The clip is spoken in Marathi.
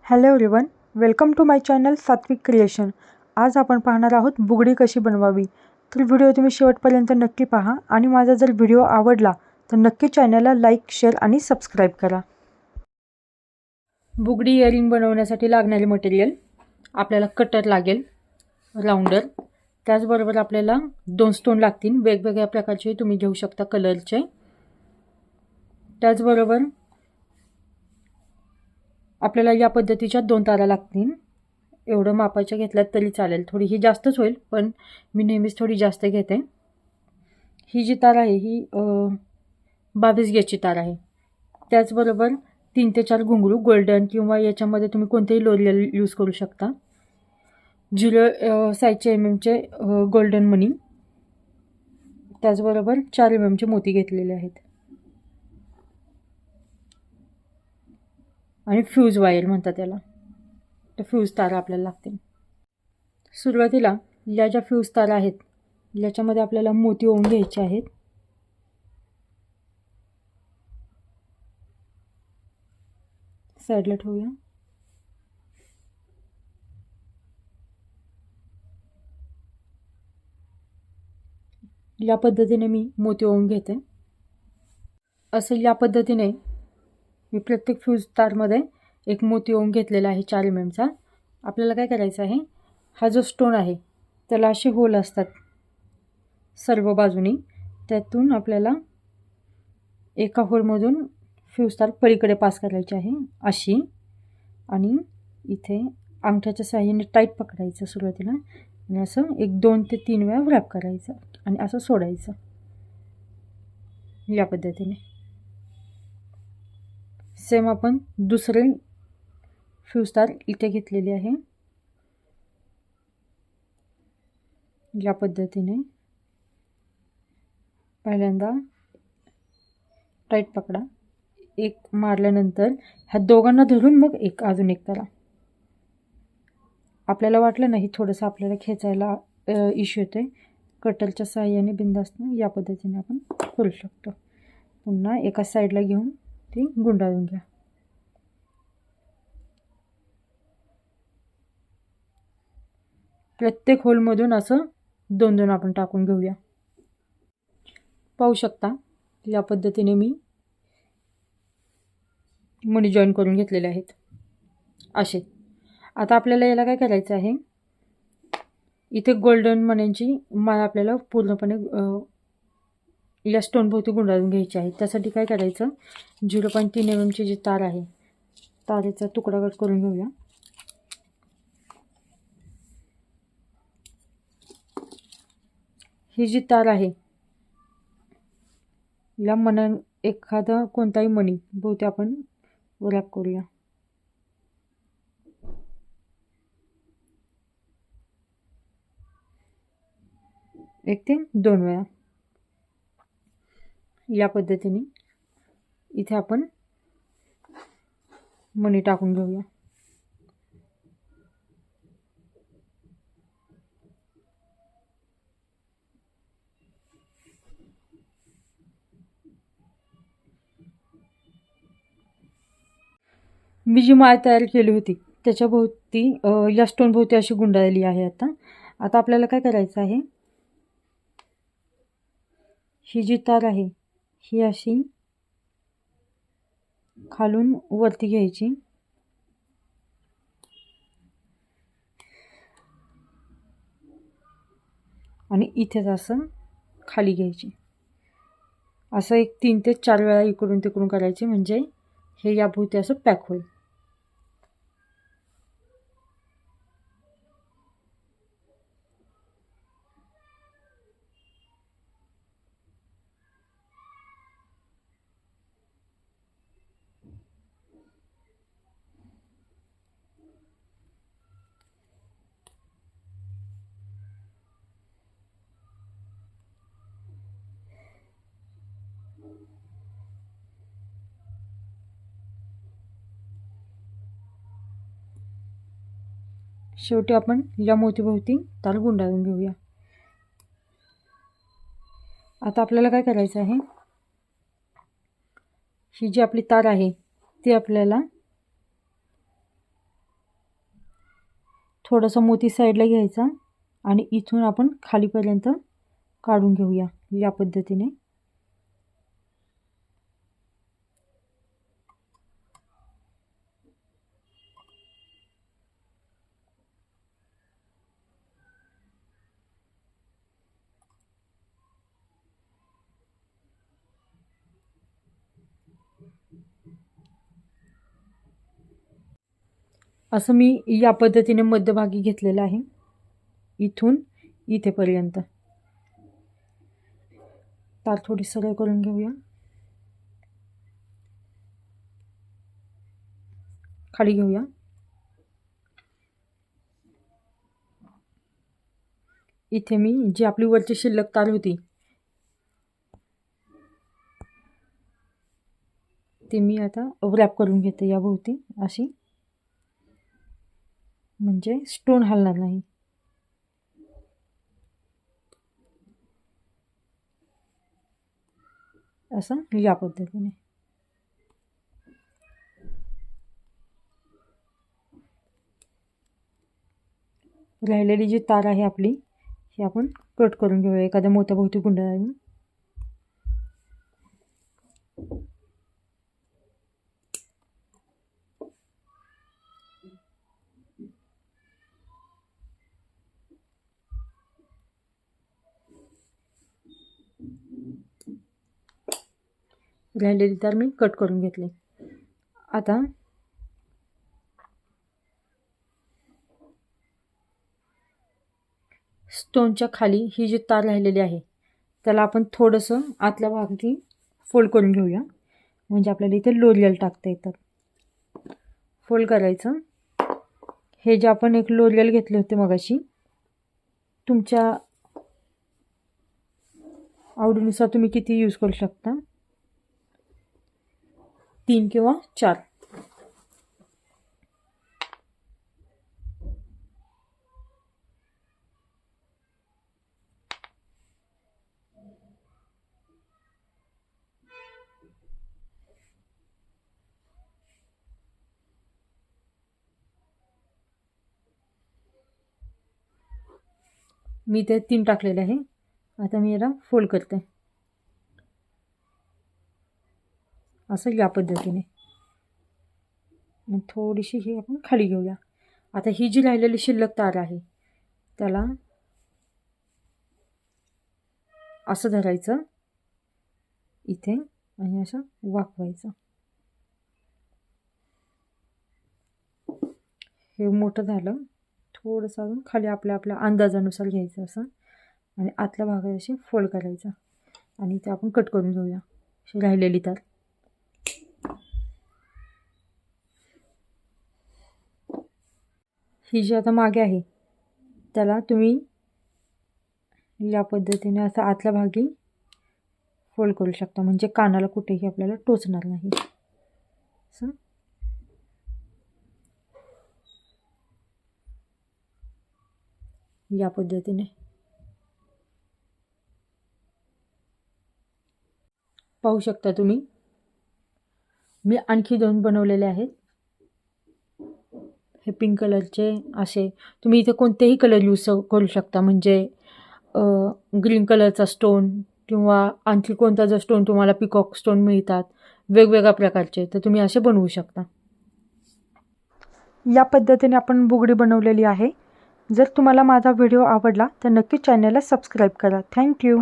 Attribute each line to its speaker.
Speaker 1: Hello everyone, welcome to my channel Satvik creation. आज आपण पाहणार आहोत बुगडी कशी बनवावी. तर व्हिडिओ तुम्ही शेवटपर्यंत नक्की पहा आणि माझा जर व्हिडिओ आवडला तर नक्की चॅनलला लाईक, शेअर आणि सबस्क्राईब करा. बुगडी इयरिंग बनवण्यासाठी लागणारे मटेरियल आपल्याला कटर लागेल, राऊंडर, त्याचबरोबर आपल्याला 2 स्टोन लागतील, वेगवेगळ्या प्रकारचे तुम्ही घेऊ शकता कलरचे. त्याचबरोबर आपल्याला या पद्धतीच्या 2 तारा लागतील. एवढं मापाच्या घेतल्यात तरी चालेल, थोडी ही जास्तच होईल पण मी नेहमीच थोडी जास्त घेते. ही जी तार आहे ही 22 गेजची तार आहे. त्याचबरोबर 3 ते 4 घुंगरू गोल्डन किंवा याच्यामध्ये तुम्ही कोणतेही लोरियल यूज करू शकता. 0 साईजचे MM गोल्डन मनी, त्याचबरोबर 4 MM मोती घेतलेले आहेत आणि फ्यूज वायर म्हणतात त्याला. तर फ्यूज तारा आपल्याला लागतील. सुरुवातीला या ज्या फ्यूज तारा आहेत याच्यामध्ये आपल्याला मोती ओवून घ्यायचे आहेत. साईडला ठेवूया. या पद्धतीने मी मोती ओवून घेते. असं या पद्धतीने मी प्रत्येक फ्यूज तारमध्ये एक मोती ओवून घेतलेला आहे 4 MM. आपल्याला काय करायचं आहे, हा जो स्टोन आहे त्याला असे होल असतात सर्व बाजूनी, त्यातून आपल्याला एका होलमधून फ्यूज तार पलीकडे पास करायची आहे अशी, आणि इथे अंगठ्याच्या साहाय्याने टाईट पकडायचं सुरुवातीला आणि असं 1, 2 ते 3 वेळा व्रॅप करायचं आणि असं सोडायचं या पद्धतीने. सेम आपण दुसरे फ्यूज तार इथे घेतलेली आहे. या पद्धतीने पहिल्यांदा टाईट पकडा, एक मारल्यानंतर ह्या दोघांना धरून मग अजून एक करा. आपल्याला वाटलं नाही थोडंसं आपल्याला खेचायला इश्यू येते, कटरच्या साहाय्याने बिनधास्त या पद्धतीने आपण करू शकतो. पुन्हा एका साईडला घेऊन ती गुंडाळून घ्या. प्रत्येक होलमधून असं 2-2 आपण टाकून घेऊया. पाहू शकता या पद्धतीने मी मणी जॉईन करून घेतलेले आहेत असे. आता आपल्याला याला काय करायचं आहे, इथे गोल्डन मण्यांची माळ आपल्याला पूर्णपणे या स्टोन भोवती गुंडाळून घ्यायची आहे. त्यासाठी काय करायचं, 0.3 MM जी तार आहे तारेचा तुकडा कट करून घेऊया. ही जी तार आहे या एखादा कोणताही मणी भोवती आपण व्रॅप करूया. 1 ते 2 वेळा या पद्धतीने इथे आपण मणी टाकून घेऊया. मी जी माळ तयार केली होती त्याच्या भोवती या स्टोन भोवती अशी गुंडाळली आहे. आता आपल्याला काय करायचं आहे, ही जी तार आहे ही अशी खालून वरती घ्यायची आणि इथेच असं खाली घ्यायची. असं 3 ते 4 वेळा इकडून तिकडून करायचे, म्हणजे हे या भोवती असं पॅक होईल. शेवटी आपण या मोतीभोवती तार गुंडाळून घेऊया. आता आपल्याला काय करायचं आहे, ही जी आपली तार आहे ती आपल्याला थोडासा मोती साईडला घ्यायचा आणि इथून आपण खालीपर्यंत काढून घेऊया या पद्धतीने. असं मी या पद्धतीने मध्यभागी घेतलेलं आहे, इथून इथेपर्यंत. तार थोडी सरळ करून घेऊया. खाली घेऊया. इथे मी जी आपली वरची शिल्लक तार होती ती मी आता रॅप करून घेते या भोवती अशी, म्हणजे स्टोन हलणार नाही. असं या पद्धतीने. राहिलेली जी तार आहे आपली ही आपण कट करून घेऊया एखाद्या मोत्याभोवती गुंडाळून. राहिलेली तार मी कट करून घेतली. आता स्टोनच्या खाली ही जी तार राहिलेली आहे त्याला आपण थोडंसं आतल्या भागी फोल्ड करून घेऊया, म्हणजे आपल्याला इथे लोरियल टाकता येतात. फोल्ड करायचं. हे जे आपण एक लोरियल घेतले होते मगाशी, तुमच्या आवडीनुसार तुम्ही किती यूज करू शकता, 3 किंवा 4. मी ते 3 टाकलेले आहे. आता मी याला फोल्ड करते असं या पद्धतीने. थोडीशी ही आपण खाली घेऊया. आता ही जी राहिलेली शिल्लक तार आहे त्याला असं धरायचं इथे आणि असं वाकवायचं. हे मोठं झालं, थोडंसं अजून खाली आपल्या अंदाजानुसार घ्यायचं असं आणि आतल्या भागात अशी फोल्ड करायचा आणि इथे आपण कट करून घेऊया राहिलेली तार. ही जी आता मागे आहे त्याला तुम्ही या पद्धतीने असं आतल्या भागी फोल्ड करू शकता, म्हणजे कानाला कुठेही आपल्याला टोचणार नाही. असं या पद्धतीने पाहू शकता तुम्ही. मी आणखी 2 बनवलेले आहेत. हे पिंक कलरचे असे तुम्ही इथे कोणतेही कलर यूज करू शकता, म्हणजे ग्रीन कलरचा स्टोन किंवा आणखी कोणता जर स्टोन तुम्हाला पिकॉक स्टोन मिळतात वेगवेगळ्या प्रकारचे, तर तुम्ही असे बनवू शकता. या पद्धतीने आपण बुगडी बनवलेली आहे. जर तुम्हाला माझा व्हिडिओ आवडला तर नक्की चॅनलला सबस्क्राईब करा. थँक्यू.